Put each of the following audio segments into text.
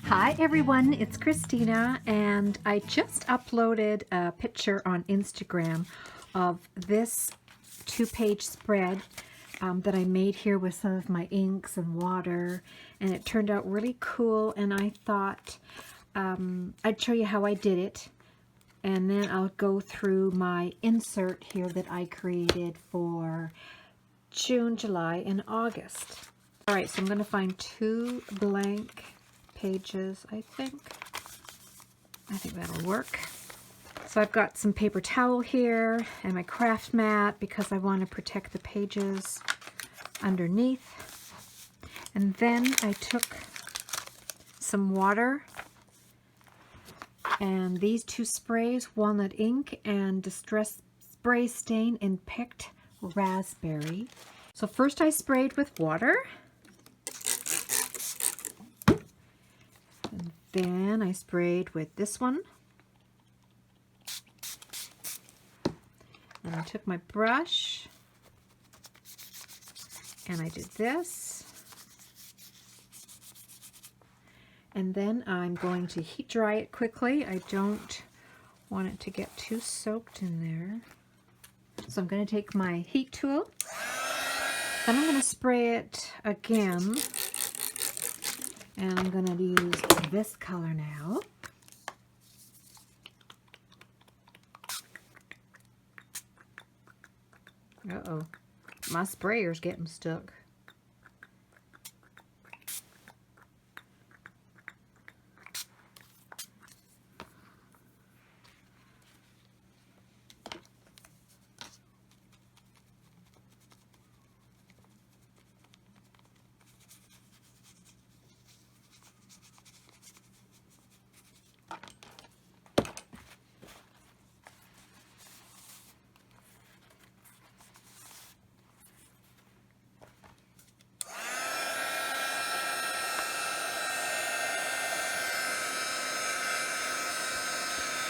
Hi everyone, it's Christina, and I just uploaded a picture on Instagram of this two-page spread that I made here with some of my inks and water, and it turned out really cool, and I thought I'd show you how I did it, and then I'll go through my insert here that I created for June, July, and August. Alright, so I'm going to find two blank pages, I think that'll work. So I've got some paper towel here and my craft mat because I want to protect the pages underneath. And then I took some water and these two sprays, walnut ink and distress spray stain in picked raspberry. So first I sprayed with water. Then I sprayed with this one. And I took my brush and I did this. And then I'm going to heat dry it quickly. I don't want it to get too soaked in there. So I'm going to take my heat tool. Then I'm going to spray it again. And I'm going to use this color now. Uh-oh, my sprayer's getting stuck.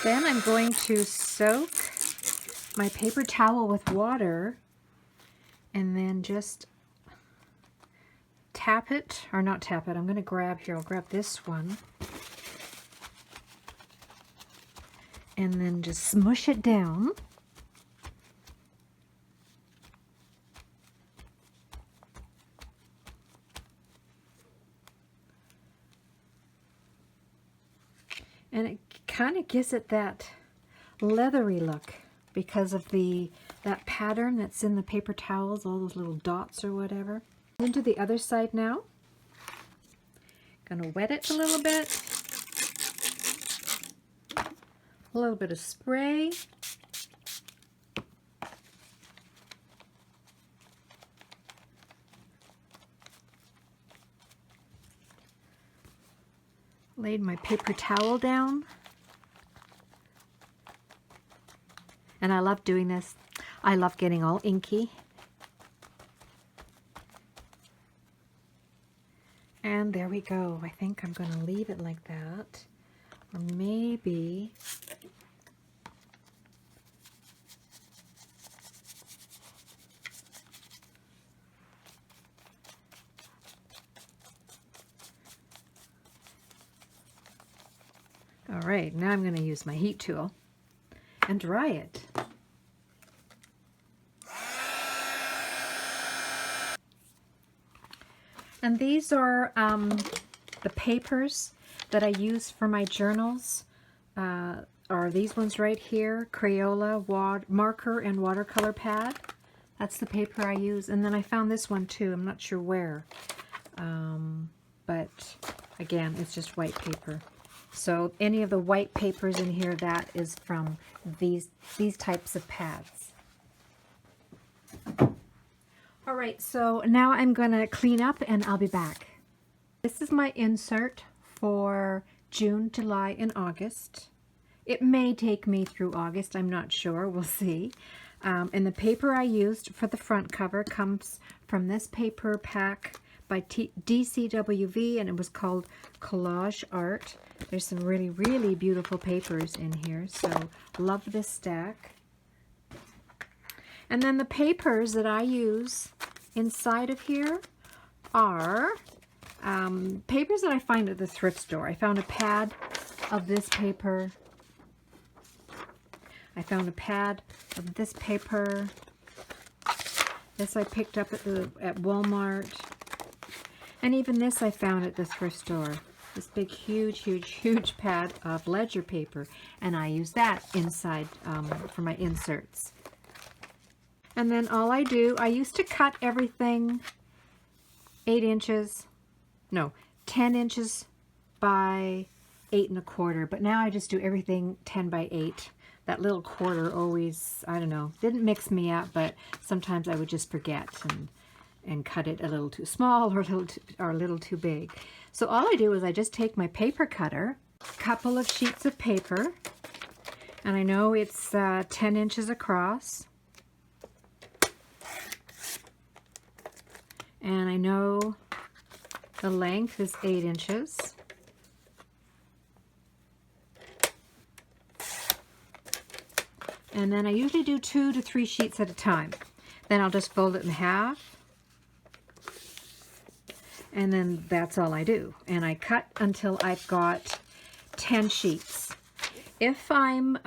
Then I'm going to soak my paper towel with water and then just tap it, or not tap it, I'm going to grab here, I'll grab this one and then just smush it down. And it kind of gives it that leathery look because of that pattern that's in the paper towels, all those little dots or whatever. Into the other side now. Gonna wet it a little bit. A little bit of spray. Laid my paper towel down. And I love doing this. I love getting all inky. And there we go. I think I'm going to leave it like that. Or maybe... All right, now I'm going to use my heat tool and dry it. And these are the papers that I use for my journals. Are these ones right here, Crayola marker and watercolor pad. That's the paper I use. And then I found this one too. I'm not sure where. But again, it's just white paper. So any of the white papers in here, that is from these types of pads. All right, so now I'm going to clean up and I'll be back. This is my insert for June, July, and August. It may take me through August, I'm not sure, we'll see. And the paper I used for the front cover comes from this paper pack by DCWV, and it was called Collage Art. There's some really, really beautiful papers in here, so love this stack. And then the papers that I use inside of here are Papers that I find at the thrift store. I found a pad of this paper. I found a pad of this paper. This I picked up at Walmart. And even this I found at the thrift store. This big, huge pad of ledger paper. And I use that inside for my inserts. And then all I do, I used to cut everything 8 inches, no, 10 inches by 8 1/4. But now I just do everything 10 by 8. That little quarter always, I don't know, didn't mix me up, but sometimes I would just forget and cut it a little too small or a little too big. So all I do is I just take my paper cutter, a couple of sheets of paper, and I know it's 10 inches across. And I know the length is 8 inches. And then I usually do 2 to 3 sheets at a time. Then I'll just fold it in half. And then that's all I do. And I cut until I've got 10 sheets. If I'm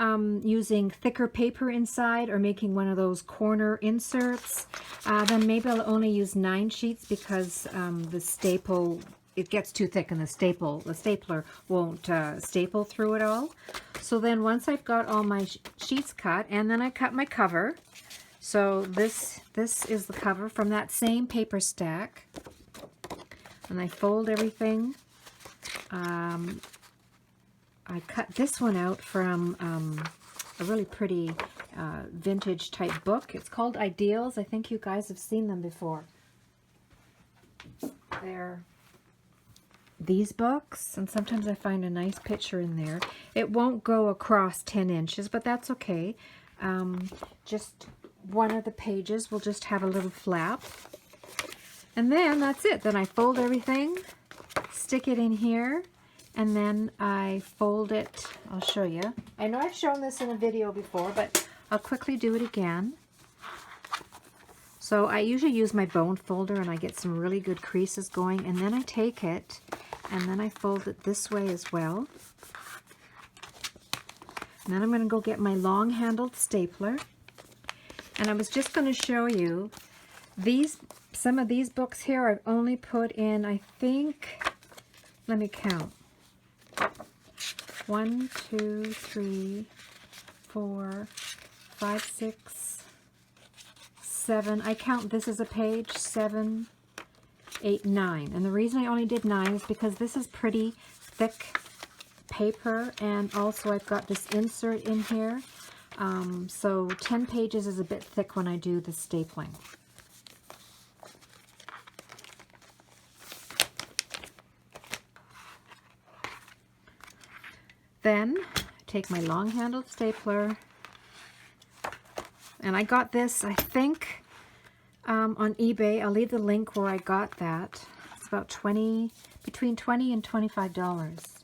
using thicker paper inside or making one of those corner inserts, then maybe I'll only use 9 sheets because the staple, it gets too thick and the stapler won't staple through it all. So then once I've got all my sheets cut, and then I cut my cover. So this is the cover from that same paper stack. And I fold everything. I cut this one out from a really pretty vintage type book. It's called Ideals. I think you guys have seen them before. They're these books, and sometimes I find a nice picture in there. It won't go across 10 inches, but that's okay. Just one of the pages will just have a little flap. And then that's it. Then I fold everything, stick it in here, and then I fold it. I'll show you. I know I've shown this in a video before, but I'll quickly do it again. So I usually use my bone folder and I get some really good creases going, and then I take it and then I fold it this way as well. And then I'm going to go get my long-handled stapler. And I was just going to show you some of these books here I've only put in, I think, let me count. 1, 2, 3, 4, 5, 6, 7. I count this as a page. 7, 8, 9. And the reason I only did 9 is because this is pretty thick paper, and also I've got this insert in here. So 10 pages is a bit thick when I do the stapling. Then take my long-handled stapler, and I got this, I think, on eBay. I'll leave the link where I got that. It's about between $20 and $25.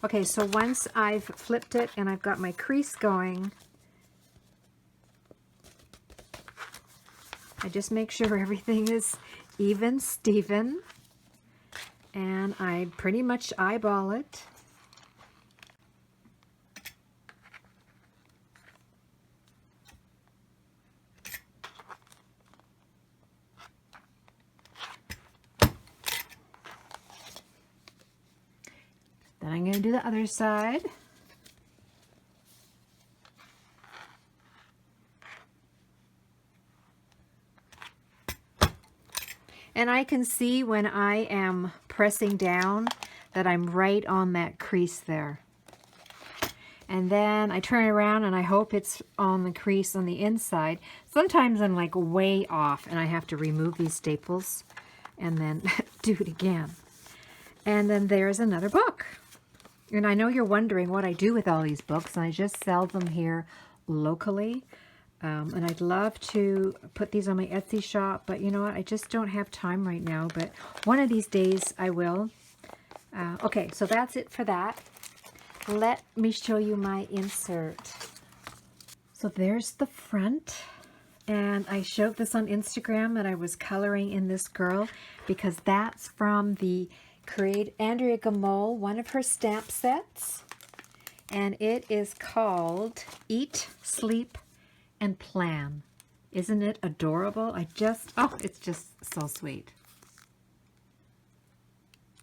Okay, so once I've flipped it and I've got my crease going, I just make sure everything is even, Steven, and I pretty much eyeball it. Then I'm going to do the other side. And I can see when I am pressing down that I'm right on that crease there. And then I turn around and I hope it's on the crease on the inside. Sometimes I'm like way off and I have to remove these staples and then do it again. And then there's another book. And I know you're wondering what I do with all these books, and I just sell them here locally. And I'd love to put these on my Etsy shop, but you know what? I just don't have time right now, but one of these days I will. Okay, so that's it for that. Let me show you my insert. So there's the front And I showed this on Instagram that I was coloring in this girl because that's from the Create Andrea Gamol, one of her stamp sets. And it is called Eat, Sleep, and Plan. Isn't it adorable? It's just so sweet.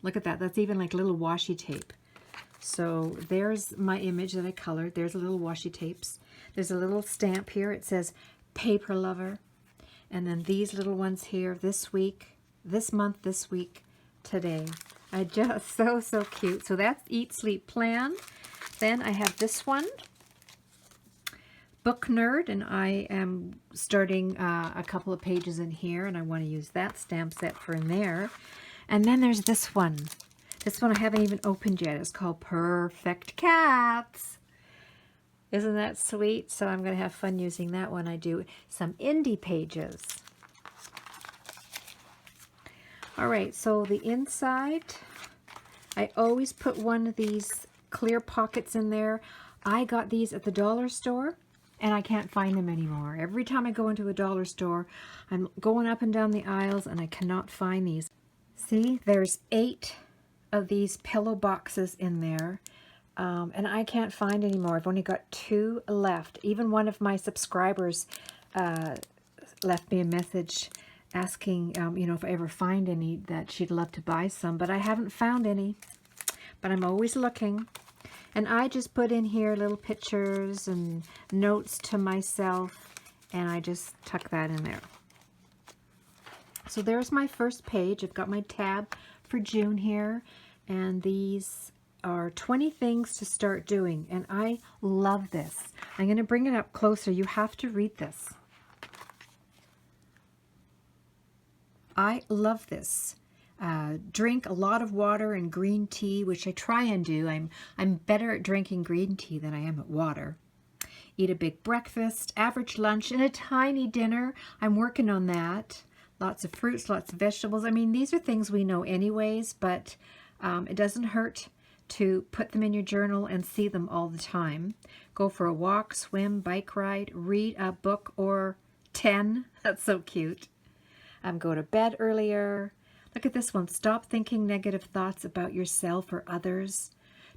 Look at that. That's even like little washi tape. So there's my image that I colored. There's little washi tapes. There's a little stamp here. It says Paper Lover. And then these little ones here, this week, this month, this week, today. So cute. So that's Eat, Sleep, Plan. Then I have this one, Book Nerd, and I am starting a couple of pages in here, and I want to use that stamp set for in there. And then there's this one. This one I haven't even opened yet. It's called Perfect Cats. Isn't that sweet? So I'm going to have fun using that one. I do some indie pages. All right, so the inside, I always put one of these clear pockets in there. I got these at the dollar store, and I can't find them anymore. Every time I go into a dollar store, I'm going up and down the aisles, and I cannot find these. See, there's 8 of these pillow boxes in there. And I can't find any more. I've only got 2 left. Even one of my subscribers left me a message asking, if I ever find any, that she'd love to buy some. But I haven't found any. But I'm always looking. And I just put in here little pictures and notes to myself. And I just tuck that in there. So there's my first page. I've got my tab for June here. And these are 20 things to start doing, and I love this. I'm going to bring it up closer. You have to read this. I love this. Drink a lot of water and green tea, which I try and do. I'm better at drinking green tea than I am at water. Eat a big breakfast, average lunch, and a tiny dinner. I'm working on that. Lots of fruits, lots of vegetables. I mean, these are things we know anyways, but it doesn't hurt to put them in your journal and see them all the time. Go for a walk, swim, bike ride, read a book or 10. That's so cute. Go to bed earlier. Look at this one. Stop thinking negative thoughts about yourself or others.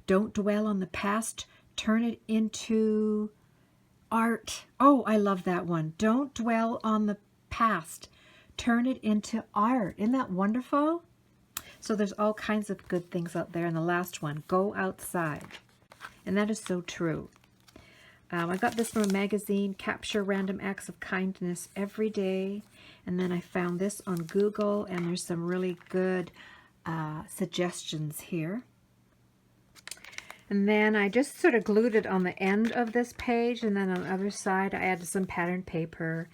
Don't dwell on the past. Turn it into art. Oh, I love that one. Don't dwell on the past. Turn it into art. Isn't that wonderful? So there's all kinds of good things out there. And the last one, go outside. And that is so true. I got this from a magazine, Capture Random Acts of Kindness Every Day. And then I found this on Google, and there's some really good suggestions here. And then I just sort of glued it on the end of this page, and then on the other side I added some patterned paper.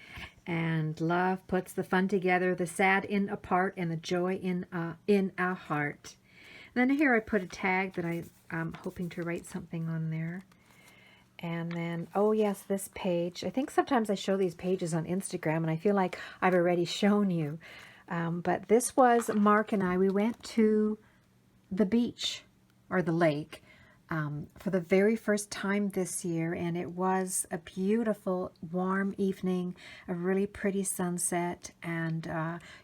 And love puts the fun together, the sad in a part, and the joy in a heart. And then here I put a tag that I'm hoping to write something on there. And then, oh yes, this page. I think sometimes I show these pages on Instagram, and I feel like I've already shown you. But this was Mark and I. We went to the beach, or the lake, for the very first time this year, and it was a beautiful warm evening, a really pretty sunset, and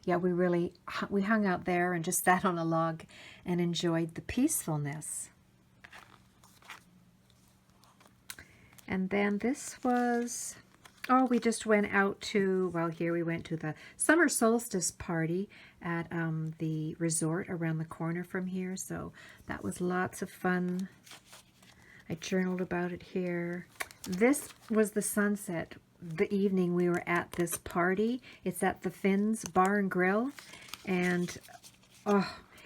yeah, we hung out there and just sat on a log and enjoyed the peacefulness. And then this was, we just went out to, here we went to the summer solstice party at the resort around the corner from here. So that was lots of fun. I journaled about it here. This was the sunset the evening we were at this party. It's at the Finn's Bar and Grill. And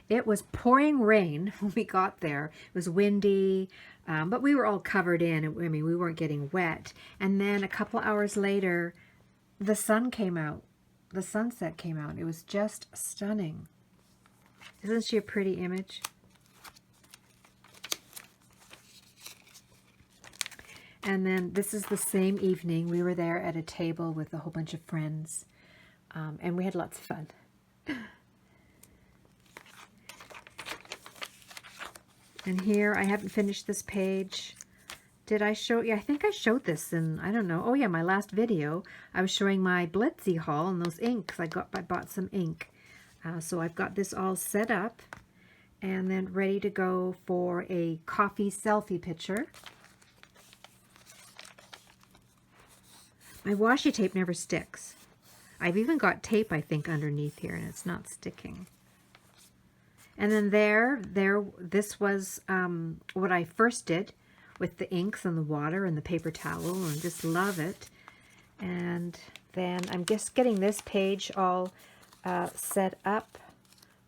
it was pouring rain when we got there. It was windy, but we were all covered in. I mean, we weren't getting wet. And then a couple hours later, the sun came out. The sunset came out. It was just stunning. Isn't she a pretty image? And then this is the same evening. We were there at a table with a whole bunch of friends, and we had lots of fun. And here, I haven't finished this page. Did I show you? I think I showed this in, I don't know. Oh yeah, my last video. I was showing my Blitzy haul and those inks. I bought some ink. So I've got this all set up and then ready to go for a coffee selfie picture. My washi tape never sticks. I've even got tape, I think, underneath here, and it's not sticking. And then this was what I first did with the inks and the water and the paper towel, and just love it. And then I'm just getting this page all set up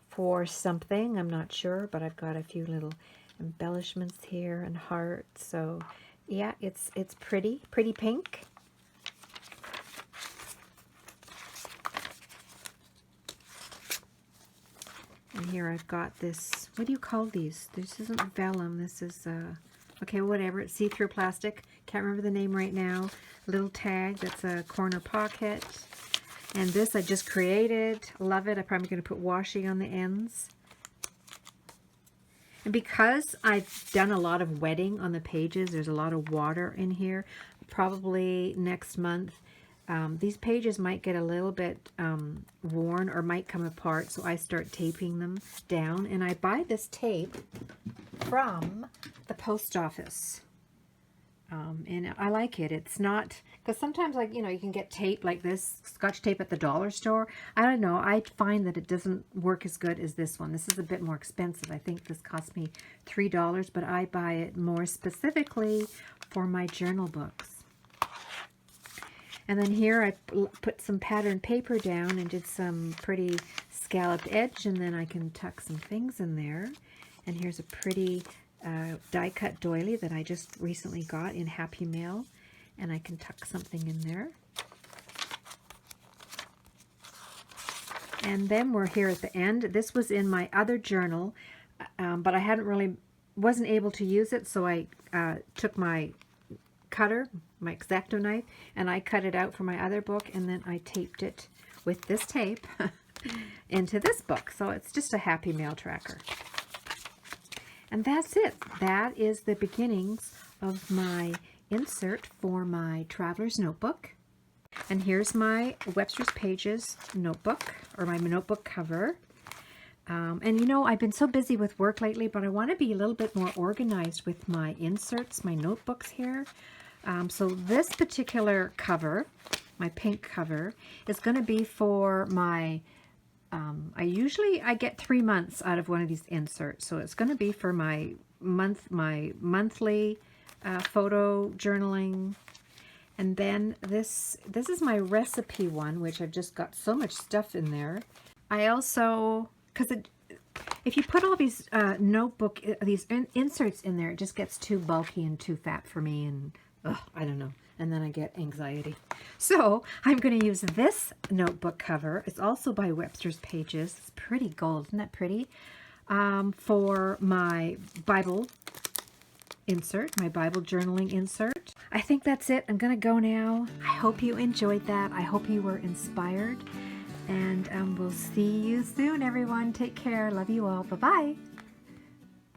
for something. I'm not sure, but I've got a few little embellishments here and hearts. So yeah, it's pretty pink. And here I've got this, what do you call these? This isn't vellum, this is, okay, whatever, it's see-through plastic. Can't remember the name right now. Little tag, that's a corner pocket. And this I just created, love it. I'm probably going to put washi on the ends. And because I've done a lot of wetting on the pages, there's a lot of water in here, probably next month, these pages might get a little bit worn or might come apart, so I start taping them down. And I buy this tape from the post office. And I like it. It's not, because sometimes, like, you know, you can get tape like this, Scotch tape at the dollar store. I don't know. I find that it doesn't work as good as this one. This is a bit more expensive. I think this cost me $3, but I buy it more specifically for my journal books. And then here I put some patterned paper down and did some pretty scalloped edge, and then I can tuck some things in there. And here's a pretty die-cut doily that I just recently got in Happy Mail, and I can tuck something in there. And then we're here at the end. This was in my other journal, but I wasn't able to use it, so I took my cutter, my X-Acto knife, and I cut it out for my other book, and then I taped it with this tape into this book. So it's just a Happy Mail tracker. And that's it. That is the beginnings of my insert for my Traveler's Notebook. And here's my Webster's Pages notebook, or my notebook cover. And you know, I've been so busy with work lately, but I want to be a little bit more organized with my inserts, my notebooks here. So this particular cover, my pink cover, is going to be for my, I get 3 months out of one of these inserts. So it's going to be for my monthly photo journaling. And then this is my recipe one, which I've just got so much stuff in there. I also, because if you put all these inserts in there, it just gets too bulky and too fat for me, and I don't know. And then I get anxiety. So I'm going to use this notebook cover. It's also by Webster's Pages. It's pretty gold. Isn't that pretty? For my Bible insert, my Bible journaling insert. I think that's it. I'm going to go now. I hope you enjoyed that. I hope you were inspired. And we'll see you soon, everyone. Take care. Love you all. Bye-bye.